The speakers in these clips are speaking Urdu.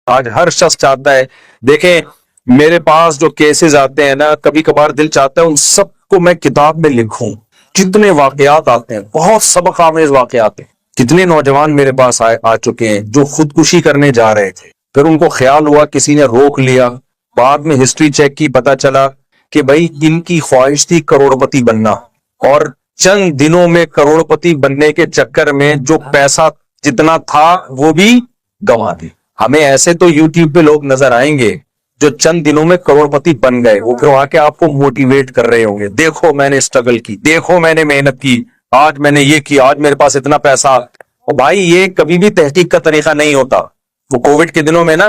آج ہر شخص چاہتا ہے. دیکھیں میرے پاس جو کیسز آتے ہیں نا, کبھی کبھار دل چاہتا ہے ان سب کو میں کتاب میں لکھوں. کتنے واقعات آتے ہیں, بہت سبق آمیز واقعات ہیں. کتنے نوجوان میرے پاس آ چکے ہیں جو خودکشی کرنے جا رہے تھے, پھر ان کو خیال ہوا, کسی نے روک لیا, بعد میں ہسٹری چیک کی, پتا چلا کہ بھائی ان کی خواہش تھی کروڑپتی بننا, اور چند دنوں میں کروڑپتی بننے کے چکر میں جو پیسہ جتنا تھا وہ بھی گنوا دی. ہمیں ایسے تو یوٹیوب پہ لوگ نظر آئیں گے جو چند دنوں میں کروڑپتی بن گئے, وہ پھر آ کے آپ کو موٹیویٹ کر رہے ہوں گے, دیکھو میں نے اسٹرگل کی, دیکھو میں نے محنت کی, آج میں نے یہ کیا, آج میرے پاس اتنا پیسہ. اور بھائی یہ کبھی بھی تحقیق کا طریقہ نہیں ہوتا. وہ کووڈ کے دنوں میں نا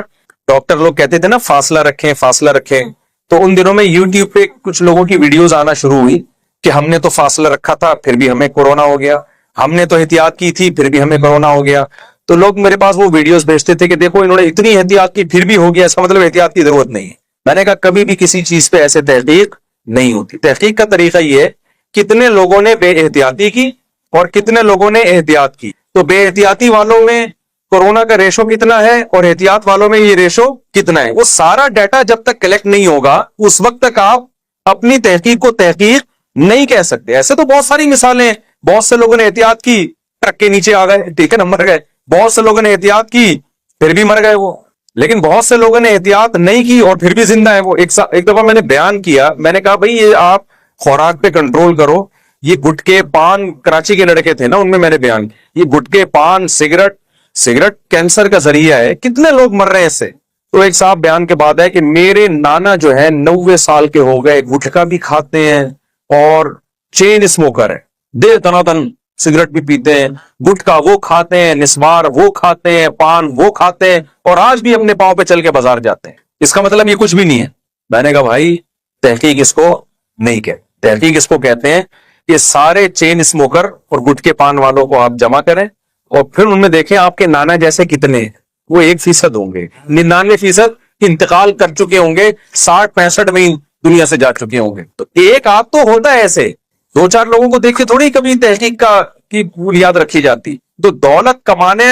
ڈاکٹر لوگ کہتے تھے نا فاصلہ رکھیں فاصلہ رکھیں, تو ان دنوں میں یوٹیوب پہ کچھ لوگوں کی ویڈیوز آنا شروع ہوئی کہ ہم نے تو فاصلہ رکھا تھا پھر بھی ہمیں کورونا ہو گیا, ہم نے تو احتیاط کی تھی پھر بھی ہمیں کورونا ہو گیا. تو لوگ میرے پاس وہ ویڈیوز بھیجتے تھے کہ دیکھو انہوں نے اتنی احتیاط کی پھر بھی ہو گیا, ایسا مطلب احتیاط کی ضرورت نہیں ہے. میں نے کہا کبھی بھی کسی چیز پہ ایسے تحقیق نہیں ہوتی. تحقیق کا طریقہ یہ ہے کتنے لوگوں نے بے احتیاطی کی اور کتنے لوگوں نے احتیاط کی. تو بے احتیاطی والوں میں کورونا کا ریشو کتنا ہے اور احتیاط والوں میں یہ ریشو کتنا ہے, وہ سارا ڈیٹا جب تک کلیکٹ نہیں ہوگا اس وقت تک آپ اپنی تحقیق کو تحقیق نہیں کہہ سکتے. ایسے تو بہت ساری مثالیں ہیں, بہت سے لوگوں نے احتیاط کی ٹرک کے نیچے آ گئے, ٹھیک ہے نا, مر گئے. بہت سے لوگوں نے احتیاط کی پھر بھی مر گئے وہ. لیکن بہت سے لوگوں نے احتیاط نہیں کی اور پھر بھی زندہ ہے وہ. ایک دفعہ میں نے بیان کیا, میں نے کہا بھائی یہ آپ خوراک پہ کنٹرول کرو. یہ گٹکے پان, کراچی کے لڑکے تھے نا, ان میں نے بیان کیا یہ گٹکے پان سگریٹ کینسر کا ذریعہ ہے, کتنے لوگ مر رہے ہیں اس سے. تو ایک صاحب بیان کے بعد ہے کہ میرے نانا جو ہے 90 سال کے ہو گئے, گٹکا بھی کھاتے ہیں اور چین اسموکر ہے, دے تناتن سگریٹ بھی پیتے ہیں, گٹکا وہ کھاتے ہیں, نسوار وہ کھاتے ہیں, پان وہ کھاتے ہیں, اور آج بھی اپنے پاؤں پہ چل کے بازار جاتے ہیں. اس کا مطلب یہ کچھ بھی نہیں ہے. میں نے کہا بھائی تحقیق اس کو نہیں کہتے. تحقیق اس کو کہتے ہیں کہ سارے چین اسموکر اور گٹکے پان والوں کو آپ جمع کریں اور پھر ان میں دیکھیں آپ کے نانا جیسے کتنے ہیں. وہ 1% ہوں گے, 99% انتقال کر چکے ہوں گے, 60-65 میں دنیا سے جا چکے ہوں گے. تو ایک آدھ تو ہوتا ہے ایسے, 2-4 لوگوں کو دیکھ کے تھوڑی کبھی تحقیق کی بنیاد رکھی جاتی. تو دولت کمانے,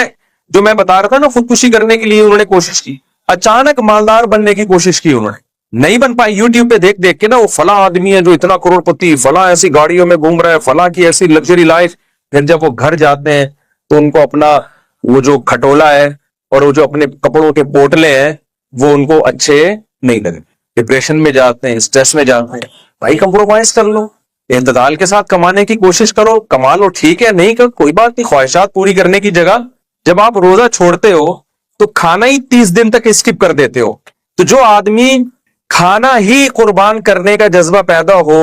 جو میں بتا رہا تھا نا, خودکشی کرنے کے لیے انہوں نے کوشش کی, اچانک مالدار بننے کی کوشش کی, انہوں نے نہیں بن پائی. یوٹیوب پہ دیکھ کے نا وہ فلاں آدمی ہے جو اتنا کروڑپتی, فلاں ایسی گاڑیوں میں گھوم رہا ہے, فلاں کی ایسی لگژری لائف. پھر جب وہ گھر جاتے ہیں تو ان کو اپنا وہ جو کھٹولا ہے اور وہ جو اپنے کپڑوں کے پوٹلے ہیں وہ ان کو اچھے نہیں لگے, ڈپریشن میں جاتے ہیں, اسٹریس میں جاتے ہیں. بھائی کمپرومائز کر لو, اعتدال کے ساتھ کمانے کی کوشش کرو, کما لو ٹھیک ہے, نہیں کر کوئی بات نہیں. خواہشات پوری کرنے کی جگہ جب آپ روزہ چھوڑتے ہو تو کھانا ہی 30 دن تک اسکپ کر دیتے ہو. تو جو آدمی کھانا ہی قربان کرنے کا جذبہ پیدا ہو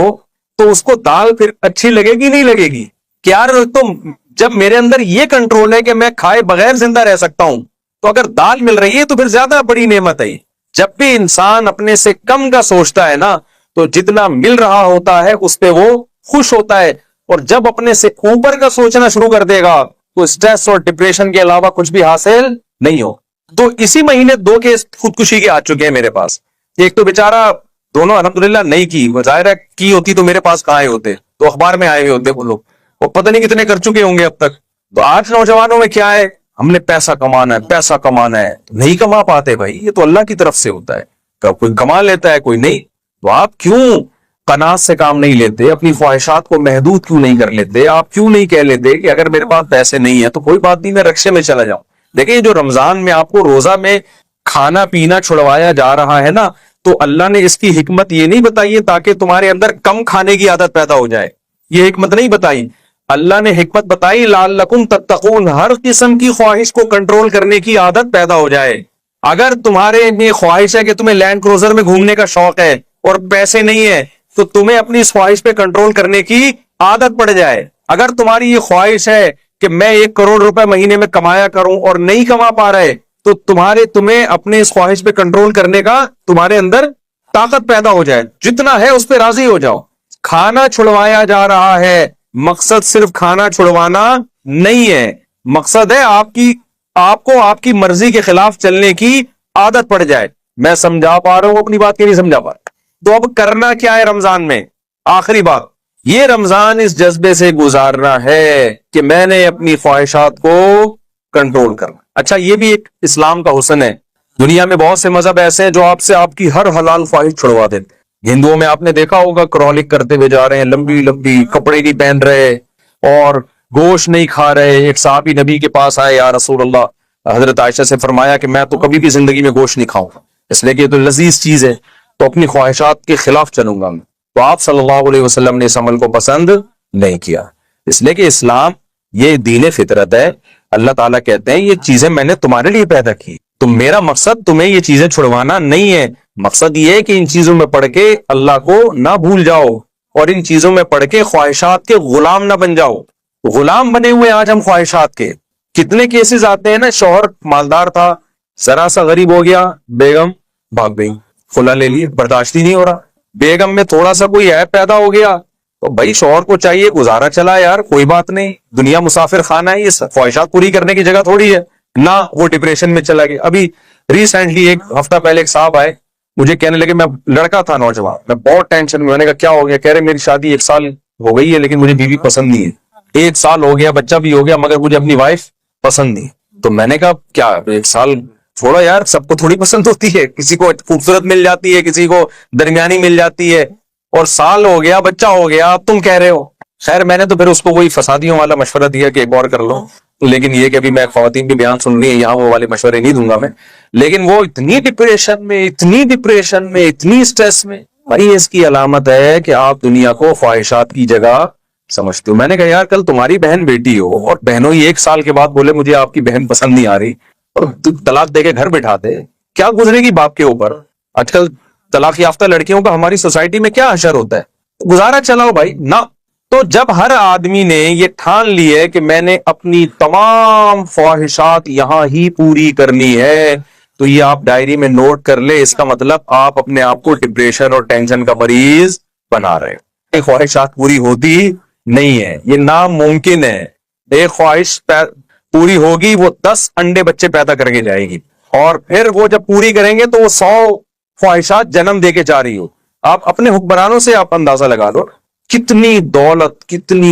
تو اس کو دال پھر اچھی لگے گی نہیں لگے گی کہ یار تم, جب میرے اندر یہ کنٹرول ہے کہ میں کھائے بغیر زندہ رہ سکتا ہوں, تو اگر دال مل رہی ہے تو پھر زیادہ بڑی نعمت ہے. جب بھی انسان اپنے سے کم کا سوچتا ہے نا تو جتنا مل رہا ہوتا ہے اس پہ وہ خوش ہوتا ہے, اور جب اپنے سے اوپر کا سوچنا شروع کر دے گا تو اسٹریس اور ڈپریشن کے علاوہ کچھ بھی حاصل نہیں ہو. تو اسی مہینے 2 کیس خودکشی کے آ چکے ہیں میرے پاس. ایک تو بیچارہ دونوں الحمدللہ نہیں کی, ظاہر کی ہوتی تو میرے پاس کہاں آئے ہوتے, تو اخبار میں آئے ہوئے ہوتے وہ لوگ, وہ پتہ نہیں کتنے کر چکے ہوں گے اب تک. تو آج نوجوانوں میں کیا ہے, ہم نے پیسہ کمانا ہے, پیسہ کمانا ہے, نہیں کما پاتے بھائی, یہ تو اللہ کی طرف سے ہوتا ہے, کوئی کما لیتا ہے کوئی نہیں. تو آپ کیوں قناعت سے کام نہیں لیتے, اپنی خواہشات کو محدود کیوں نہیں کر لیتے, آپ کیوں نہیں کہہ لیتے کہ اگر میرے پاس پیسے نہیں ہیں تو کوئی بات نہیں, میں رکشے میں چلا جاؤں. دیکھیں جو رمضان میں آپ کو روزہ میں کھانا پینا چھڑوایا جا رہا ہے نا, تو اللہ نے اس کی حکمت یہ نہیں بتائی ہے تاکہ تمہارے اندر کم کھانے کی عادت پیدا ہو جائے, یہ حکمت نہیں بتائی. اللہ نے حکمت بتائی لعلکم تتقون, ہر قسم کی خواہش کو کنٹرول کرنے کی عادت پیدا ہو جائے. اگر تمہارے میں خواہش ہے کہ تمہیں لینڈ کروزر میں گھومنے کا شوق ہے اور پیسے نہیں ہے تو تمہیں اپنی اس خواہش پہ کنٹرول کرنے کی عادت پڑ جائے. اگر تمہاری یہ خواہش ہے کہ میں 1 کروڑ روپے مہینے میں کمایا کروں اور نہیں کما پا رہے, تو تمہیں اپنے اس خواہش پہ کنٹرول کرنے کا تمہارے اندر طاقت پیدا ہو جائے. جتنا ہے اس پہ راضی ہو جاؤ. کھانا چھڑوایا جا رہا ہے, مقصد صرف کھانا چھڑوانا نہیں ہے, مقصد ہے آپ کو آپ کی مرضی کے خلاف چلنے کی عادت پڑ جائے. میں سمجھا پا رہا ہوں اپنی بات کی نہیں سمجھا پا رہا. تو اب کرنا کیا ہے رمضان میں, آخری بات, یہ رمضان اس جذبے سے گزارنا ہے کہ میں نے اپنی خواہشات کو کنٹرول کرنا. اچھا یہ بھی ایک اسلام کا حسن ہے, دنیا میں بہت سے مذہب ایسے ہیں جو آپ سے آپ کی ہر حلال خواہش چھڑوا دیتے ہیں۔ ہندوؤں میں آپ نے دیکھا ہوگا کرولک کرتے ہوئے جا رہے ہیں، لمبی لمبی کپڑے نہیں پہن رہے اور گوشت نہیں کھا رہے۔ ایک صحابی نبی کے پاس آئے، یا رسول اللہ، حضرت عائشہ سے فرمایا کہ میں تو کبھی بھی زندگی میں گوشت نہیں کھاؤں گا، اس لیے کہ یہ تو لذیذ چیز ہے، تو اپنی خواہشات کے خلاف چلوں گا میں۔ تو آپ صلی اللہ علیہ وسلم نے اس عمل کو پسند نہیں کیا، اس لیے کہ اسلام یہ دین فطرت ہے۔ اللہ تعالیٰ کہتے ہیں یہ چیزیں میں نے تمہارے لیے پیدا کی، تو میرا مقصد تمہیں یہ چیزیں چھڑوانا نہیں ہے، مقصد یہ ہے کہ ان چیزوں میں پڑھ کے اللہ کو نہ بھول جاؤ اور ان چیزوں میں پڑھ کے خواہشات کے غلام نہ بن جاؤ۔ غلام بنے ہوئے آج ہم خواہشات کے۔ کتنے کیسز آتے ہیں نا، شوہر مالدار تھا، ذرا سا غریب ہو گیا، بیگم بھاگ گئی، خلا لے لیے، برداشت ہی نہیں ہو رہا۔ بیگم میں تھوڑا سا کوئی عیب پیدا ہو گیا تو بھائی شوہر کو چاہیے گزارا چلا یار، کوئی بات نہیں، دنیا مسافر خانہ ہے، یہ خواہشات پوری کرنے کی جگہ تھوڑی ہے نہ، وہ ڈپریشن میں چلا گیا۔ ابھی ریسنٹلی ایک ہفتہ پہلے ایک صاحب آئے، مجھے کہنے لگے، میں لڑکا تھا نوجوان، میں بہت ٹینشن میں، میں نے کہا کیا ہو گیا؟ کہہ رہے میری شادی 1 سال ہو گئی ہے لیکن مجھے بیوی پسند نہیں ہے، 1 سال ہو گیا، بچہ بھی ہو گیا، مگر مجھے اپنی وائف پسند نہیں۔ تو میں نے کہا کیا 1 سال چھوڑا یار، سب کو تھوڑی پسند ہوتی ہے، کسی کو خوبصورت مل جاتی ہے، کسی کو درمیانی مل جاتی ہے، اور سال ہو گیا، بچہ ہو گیا، تم کہہ رہے ہو۔ خیر میں نے تو پھر اس کو وہی فسادیوں والا مشورہ دیا کہ ایک اور کر لو، لیکن یہ کہ ابھی میں خواتین بھی بیان سن رہی ہیں، یہاں وہ والے مشورے نہیں دوں گا میں، لیکن وہ اتنی ڈپریشن میں، اتنی سٹریس میں، بھائی اس کی علامت ہے کہ آپ دنیا کو خواہشات کی جگہ سمجھتے ہو۔ میں نے کہا یار کل تمہاری بہن بیٹی ہو اور بہنوں ہی 1 سال کے بعد بولے مجھے آپ کی بہن پسند نہیں آ رہی اور طلاق دے کے گھر بٹھا دے، کیا گزرے گی باپ کے اوپر؟ آج کل طلاق یافتہ لڑکیوں کا ہماری سوسائٹی میں کیا اثر ہوتا ہے؟ گزارا چلاؤ بھائی نہ۔ تو جب ہر آدمی نے یہ ٹھان لی ہے کہ میں نے اپنی تمام خواہشات یہاں ہی پوری کرنی ہے، تو یہ آپ ڈائری میں نوٹ کر لے، اس کا مطلب آپ اپنے آپ کو ڈپریشن اور ٹینشن کا مریض بنا رہے ہیں۔ یہ خواہشات پوری ہوتی نہیں ہے، یہ ناممکن ہے۔ ایک خواہش پوری ہوگی وہ 10 انڈے بچے پیدا کر کے جائے گی، اور پھر وہ جب پوری کریں گے تو وہ 100 خواہشات جنم دے کے جا رہی ہو۔ آپ اپنے حکمرانوں سے آپ اندازہ لگا لو، کتنی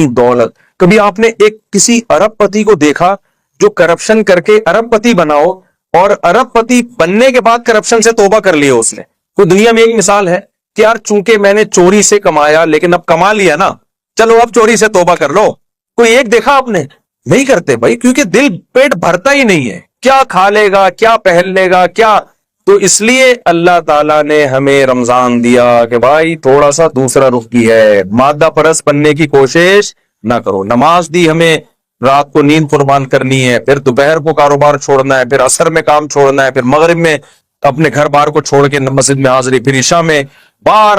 دولت۔ کبھی آپ نے ایک کسی ارب پتی کو دیکھا جو کرپشن کر کے ارب پتی بناؤ، اور ارب پتی بننے کے بعد کرپشن سے توبہ کر لیا اس نے؟ کوئی دنیا میں ایک مثال ہے کہ یار چونکہ میں نے چوری سے کمایا لیکن اب کما لیا نا، چلو اب چوری سے توبہ کر لو؟ کوئی ایک دیکھا آپ نے؟ نہیں کرتے بھائی، کیونکہ دل پیٹ بھرتا ہی نہیں ہے، کیا کھا لے گا، کیا پہن لے گا، کیا۔ تو اس لیے اللہ تعالیٰ نے ہمیں رمضان دیا کہ بھائی تھوڑا سا دوسرا رخ بھی ہے، مادہ پرست بننے کی کوشش نہ کرو۔ نماز دی ہمیں، رات کو نیند قربان کرنی ہے، پھر دوپہر کو کاروبار چھوڑنا ہے، پھر عصر میں کام چھوڑنا ہے، پھر مغرب میں اپنے گھر بار کو چھوڑ کے مسجد میں حاضری، پھر عشاء میں، بار۔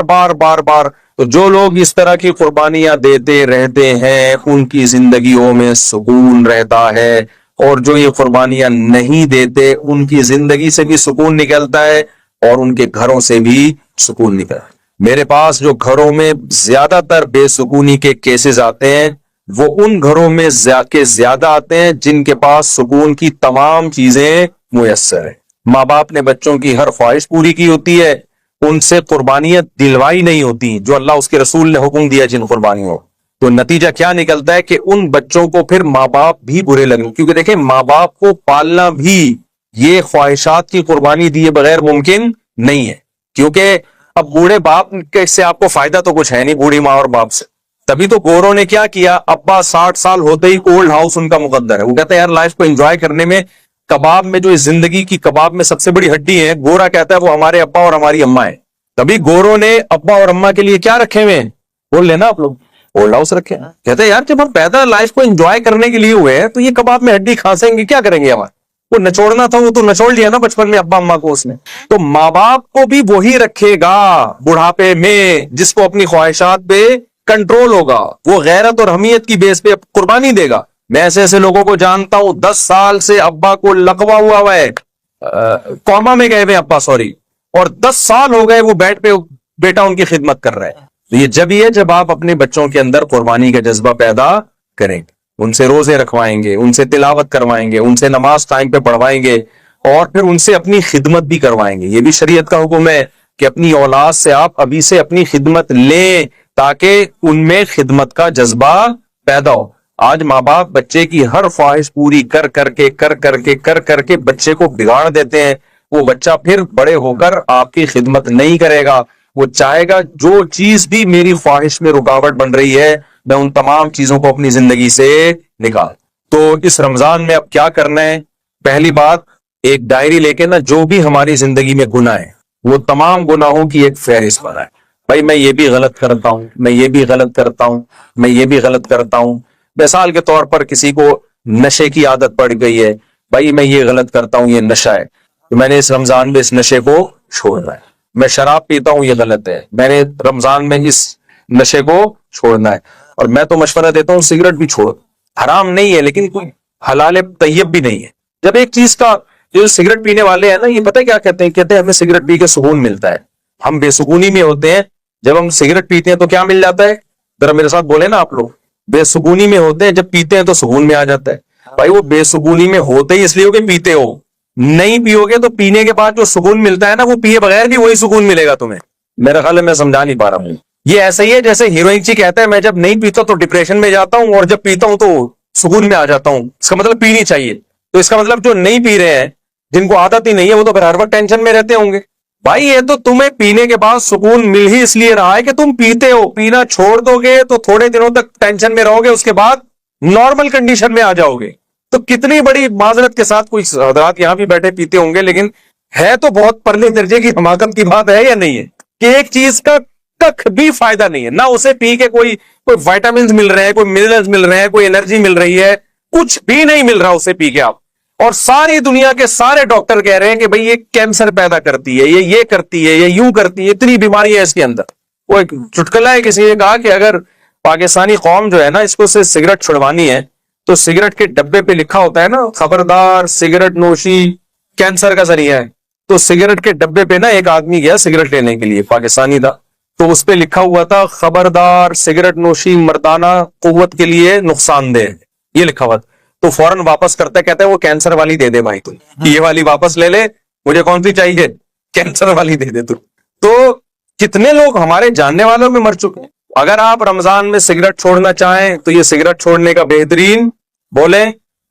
تو جو لوگ اس طرح کی قربانیاں دیتے رہتے ہیں ان کی زندگیوں میں سکون رہتا ہے، اور جو یہ قربانیاں نہیں دیتے ان کی زندگی سے بھی سکون نکلتا ہے اور ان کے گھروں سے بھی سکون نکلتا ہے۔ میرے پاس جو گھروں میں زیادہ تر بے سکونی کے کیسز آتے ہیں وہ ان گھروں میں زیادہ آتے ہیں جن کے پاس سکون کی تمام چیزیں میسر ہیں۔ ماں باپ نے بچوں کی ہر خواہش پوری کی ہوتی ہے، ان سے قربانیاں دلوائی نہیں ہوتی جو اللہ اس کے رسول نے حکم دیا جن قربانیوں، تو نتیجہ کیا نکلتا ہے کہ ان بچوں کو پھر ماں باپ بھی برے لگیں، کیونکہ دیکھیں ماں باپ کو پالنا بھی یہ خواہشات کی قربانی دیے بغیر ممکن نہیں ہے، کیونکہ اب بوڑھے باپ سے آپ کو فائدہ تو کچھ ہے نہیں، بوڑھی ماں اور باپ سے۔ تبھی تو گوروں نے کیا کیا، ابا 60 سال ہوتے ہی اولڈ ہاؤس ان کا مقدر ہے، وہ کہتے ہیں یار لائف کو انجوائے کرنے میں کباب میں جو اس زندگی کی کباب میں سب سے بڑی ہڈی ہے، گورا کہتا ہے وہ ہمارے ابا اور ہماری اماں ہے۔ تبھی گوروں نے ابا اور اماں کے لیے کیا رکھے ہوئے ہیں، بول لینا آپ لوگ، اولڈ ہاؤس رکھے ہیں۔ کہتے ہیں یار جب ہم پیدا لائف کو انجوائے کرنے کے لیے ہوئے ہیں تو یہ کباب میں ہڈی کھانسیں گے، کیا کریں گے ہمارے؟ وہ نچوڑنا تھا وہ تو نچوڑ لیا نا بچپن میں ابا اماں کو اس نے۔ تو ماں باپ کو بھی وہی رکھے گا بڑھاپے میں جس کو اپنی خواہشات پہ کنٹرول ہوگا، وہ غیرت اور حمیت کی بیس پہ قربانی دے گا۔ میں ایسے لوگوں کو جانتا ہوں 10 سال سے ابا کو لقوا ہوا ہے، کوما میں گئے ہوئے ابا سوری، اور 10 سال ہو گئے وہ بیڈ پہ بیٹا ان کی خدمت کر رہا ہے۔ تو یہ جب ہی ہے جب آپ اپنے بچوں کے اندر قربانی کا جذبہ پیدا کریں گے، ان سے روزے رکھوائیں گے، ان سے تلاوت کروائیں گے، ان سے نماز ٹائم پہ پڑھوائیں گے، اور پھر ان سے اپنی خدمت بھی کروائیں گے۔ یہ بھی شریعت کا حکم ہے کہ اپنی اولاد سے آپ ابھی سے اپنی خدمت لیں تاکہ ان میں خدمت کا جذبہ پیدا ہو۔ آج ماں باپ بچے کی ہر خواہش پوری کر کر کے بچے کو بگاڑ دیتے ہیں، وہ بچہ پھر بڑے ہو کر آپ کی خدمت نہیں کرے گا. وہ چاہے گا جو چیز بھی میری خواہش میں رکاوٹ بن رہی ہے میں ان تمام چیزوں کو اپنی زندگی سے نکال. تو اس رمضان میں اب کیا کرنا ہے؟ پہلی بات، ایک ڈائری لے کے نا جو بھی ہماری زندگی میں گناہ ہے وہ تمام گناہوں کی ایک فہرست بنائے. بھائی میں یہ بھی غلط کرتا ہوں، میں یہ بھی غلط کرتا ہوں، میں یہ بھی غلط کرتا ہوں. مثال کے طور پر کسی کو نشے کی عادت پڑ گئی ہے، بھائی میں یہ غلط کرتا ہوں، یہ نشہ ہے، تو میں نے اس رمضان میں اس نشے کو چھوڑنا ہے. میں شراب پیتا ہوں، یہ غلط ہے، میں نے رمضان میں اس نشے کو چھوڑنا ہے. اور میں تو مشورہ دیتا ہوں سگریٹ بھی چھوڑ، حرام نہیں ہے لیکن کوئی حلال طیب بھی نہیں ہے. جب ایک چیز کا، جو سگریٹ پینے والے ہیں نا، یہ پتہ کیا کہتے ہیں؟ کہتے ہیں ہمیں سگریٹ پی کے سکون ملتا ہے. ہم بے سکونی میں ہوتے ہیں. جب ہم سگریٹ پیتے ہیں تو کیا مل جاتا ہے؟ ذرا میرے ساتھ بولے نا آپ لوگ. بے سکونی میں ہوتے ہیں، جب پیتے ہیں تو سکون میں آ جاتا ہے. بھائی وہ بے سکونی میں ہوتے ہی اس لیے ہو کہ پیتے ہو. نہیں پیو گے تو پینے کے بعد جو سکون ملتا ہے نا، وہ پیے بغیر بھی وہی سکون ملے گا تمہیں. میرا خیال ہے میں سمجھا نہیں پا رہا ہوں. یہ ایسا ہی ہے جیسے ہیروئن جی کہتا ہے میں جب نہیں پیتا تو ڈپریشن میں جاتا ہوں، اور جب پیتا ہوں تو سکون میں آ جاتا ہوں. اس کا مطلب پینی چاہیے. تو اس کا مطلب جو نہیں پی رہے ہیں، جن کو عادت ہی نہیں ہے، وہ تو پھر ہر وقت ٹینشن میں رہتے ہوں گے. بھائی یہ تو تمہیں پینے کے بعد سکون مل ہی اس لیے رہا ہے کہ تم پیتے ہو. پینا چھوڑ دو گے تو تھوڑے دنوں تک ٹینشن میں رہو گے، اس کے بعد نارمل کنڈیشن میں آ جاؤ گے. تو کتنی بڑی معذرت کے ساتھ، کوئی حضرات یہاں بھی بیٹھے پیتے ہوں گے، لیکن ہے تو بہت پرلے درجے کی حماقت کی بات ہے یا نہیں ہے کہ ایک چیز کا کخ بھی فائدہ نہیں ہے. نہ اسے پی کے کوئی وائٹامنز مل رہے ہیں، کوئی منرلز مل رہے ہیں، کوئی انرجی مل رہی ہے، کچھ بھی نہیں مل رہا اسے پی کے آپ. اور ساری دنیا کے سارے ڈاکٹر کہہ رہے ہیں کہ بھئی یہ کینسر پیدا کرتی ہے، یہ کرتی ہے، یہ یوں کرتی ہے، اتنی بیماری ہے اس کے اندر. وہ ایک چٹکلا ہے، کسی نے کہا کہ اگر پاکستانی قوم جو ہے نا، اس کو سے سگریٹ چھڑوانی ہے تو سگریٹ کے ڈبے پہ لکھا ہوتا ہے نا، خبردار سگریٹ نوشی کینسر کا ذریعہ ہے. تو سگریٹ کے ڈبے پہ نا ایک آدمی گیا سگریٹ لینے کے لیے، پاکستانی تھا، تو اس پہ لکھا ہوا تھا خبردار سگریٹ نوشی مردانہ قوت کے لیے نقصان دہ، یہ لکھا ہوا تھا. تو فوراً واپس کرتا ہے، کہتا ہے وہ کینسر والی دے دے بھائی، تو یہ والی واپس لے لے، مجھے کون سی چاہیے؟ کینسر والی دے دے تو. تو کتنے لوگ ہمارے جاننے والوں میں مر چکے ہیں. اگر آپ رمضان میں سگریٹ چھوڑنا چاہیں تو یہ سگریٹ چھوڑنے کا بہترین بولیں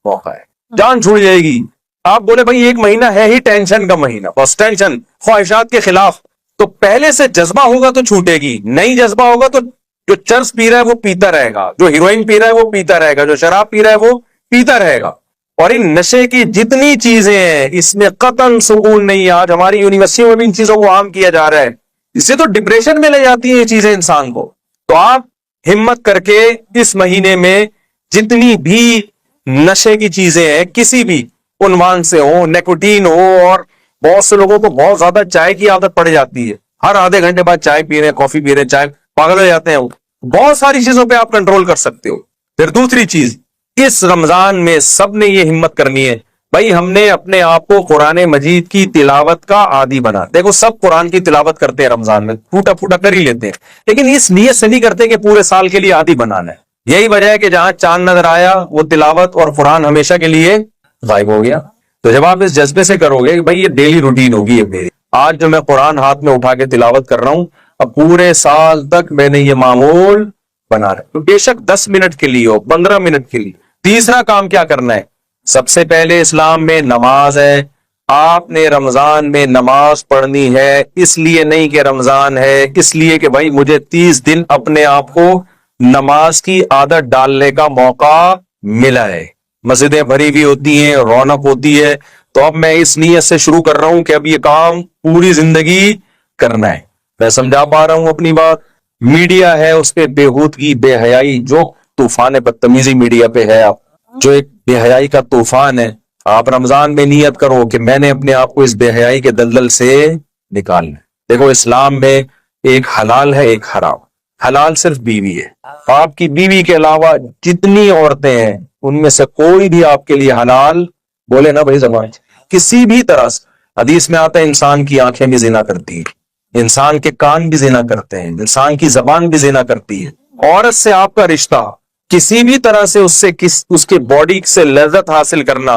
موقع ہے. جان چھوڑ جائے گی. آپ بولے بھائی ایک مہینہ ہے ہی ٹینشن کا مہینہ، بس ٹینشن، خواہشات کے خلاف. تو پہلے سے جذبہ ہوگا تو چھوٹے گی، نہیں جذبہ ہوگا تو جو چرس پی رہا ہے وہ پیتا رہے گا، جو ہیروئن پی رہا ہے وہ پیتا رہے گا، جو شراب پی رہا ہے وہ پیتا رہے گا. اور ان نشے کی جتنی چیزیں ہیں اس میں قطعاً سکون نہیں ہے. آج ہماری یونیورسٹیوں میں بھی ان چیزوں کو عام کیا جا رہا ہے. اس سے تو ڈپریشن میں لے جاتی ہیں یہ چیزیں انسان کو. تو آپ ہمت کر کے اس مہینے میں جتنی بھی نشے کی چیزیں ہیں، کسی بھی عنوان سے ہو، نیکوٹین ہو، اور بہت سے لوگوں کو بہت زیادہ چائے کی عادت پڑ جاتی ہے، ہر آدھے گھنٹے بعد چائے پی رہے ہیں، کافی پی رہے ہیں، چائے پاگل ہو جاتے ہیں. بہت ساری چیزوں پہ آپ کنٹرول کر سکتے ہو. پھر دوسری چیز، اس رمضان میں سب نے یہ ہمت کرنی ہے، بھائی ہم نے اپنے آپ کو قرآن مجید کی تلاوت کا عادی بنا. دیکھو سب قرآن کی تلاوت کرتے ہیں رمضان میں، پھوٹا پھوٹا کر ہی لیتے ہیں، لیکن اس نیت سے نہیں کرتے کہ پورے سال کے لیے عادی بنانا ہے. یہی وجہ ہے کہ جہاں چاند نظر آیا وہ تلاوت اور قرآن ہمیشہ کے لیے غائب ہو گیا. تو جب آپ اس جذبے سے کرو گے کہ بھائی یہ ڈیلی روٹین ہوگی، یہ میری آج جو میں قرآن ہاتھ میں اٹھا کے تلاوت کر رہا ہوں، اب پورے سال تک میں نے یہ معمول بنا رہا. تو بے شک 10 منٹ کے لیے ہو، 15 منٹ کے لیے. تیسرا کام کیا کرنا ہے؟ سب سے پہلے اسلام میں نماز ہے. آپ نے رمضان میں نماز پڑھنی ہے. اس لیے نہیں کہ رمضان ہے، اس لیے کہ بھائی مجھے 30 دن اپنے آپ کو نماز کی عادت ڈالنے کا موقع ملا ہے. مسجدیں بھری ہوئی ہوتی ہیں، رونق ہوتی ہے. تو اب میں اس نیت سے شروع کر رہا ہوں کہ اب یہ کام پوری زندگی کرنا ہے. میں سمجھا پا رہا ہوں اپنی بات؟ میڈیا ہے اس پہ بےہودگی، بے حیائی، جو طوفان بدتمیزی میڈیا پہ ہے، آپ جو ایک بے حیائی کا طوفان ہے. آپ رمضان میں نیت کرو کہ میں نے اپنے آپ کو اس بے حیائی کے دلدل سے نکالنا ہے. دیکھو اسلام میں ایک حلال ہے، ایک حرام. حلال صرف بیوی ہے. آپ کی بیوی کے علاوہ جتنی عورتیں ہیں ان میں سے کوئی بھی آپ کے لیے حلال، بولے نا بھائی زبان، کسی بھی طرح سے. حدیث میں آتا ہے انسان کی آنکھیں بھی زنا کرتی ہیں، انسان کے کان بھی زنا کرتے ہیں، انسان کی زبان بھی زنا کرتی ہے. عورت سے آپ کا رشتہ کسی بھی طرح سے اس کے باڈی سے لذت حاصل کرنا،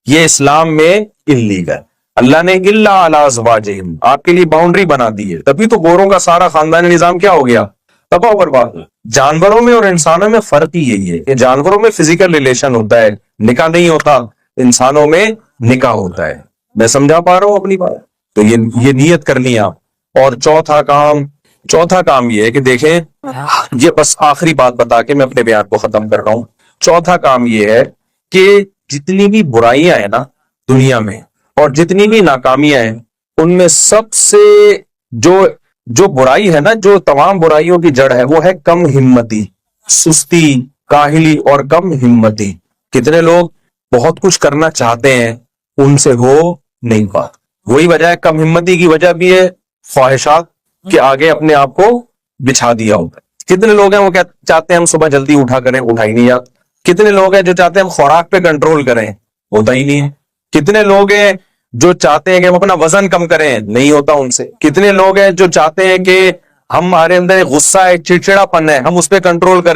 یہ اسلام میں انلیگل. اللہ نے الا علی ازواجہم آپ کے لیے باؤنڈری بنا دی ہے. تبھی تو گوروں کا سارا خاندانی نظام کیا ہو گیا؟ تباہ و برباد. جانوروں میں اور انسانوں میں فرق ہی یہی ہے کہ جانوروں میں فزیکل ریلیشن ہوتا ہے، نکاح نہیں ہوتا. انسانوں میں نکاح ہوتا ہے. میں سمجھا پا رہا ہوں اپنی بات؟ تو یہ نیت کرنی آپ. اور چوتھا کام یہ ہے کہ دیکھیں، یہ بس آخری بات بتا کے میں اپنے بیان کو ختم کر رہا ہوں. چوتھا کام یہ ہے کہ جتنی بھی برائیاں ہیں نا دنیا میں، اور جتنی بھی ناکامیاں ہیں، ان میں سب سے جو برائی ہے نا، جو تمام برائیوں کی جڑ ہے، وہ ہے کم ہمتی، سستی، کاہلی اور کم ہمتی. کتنے لوگ بہت کچھ کرنا چاہتے ہیں، ان سے ہو نہیں پاتا. وہی وجہ ہے، کم ہمتی کی وجہ بھی ہے خواہشات کے آگے اپنے آپ کو بچھا دیا ہوتا ہے. کتنے لوگ ہیں وہ چاہتے ہیں ہم صبح جلدی اٹھا کریں، اٹھا ہی نہیں جاتا. کتنے لوگ ہیں جو چاہتے ہیں ہم خوراک پہ کنٹرول کریں، ہوتا ہی نہیں ہے. کتنے لوگ ہیں جو چاہتے ہیں کہ ہم اپنا وزن کم کریں، نہیں ہوتا ان سے. کتنے لوگ ہیں جو چاہتے ہیں کہ ہمارے اندر غصہ ہے، چڑچڑا پن ہے، ہم اس پہ کنٹرول کریں.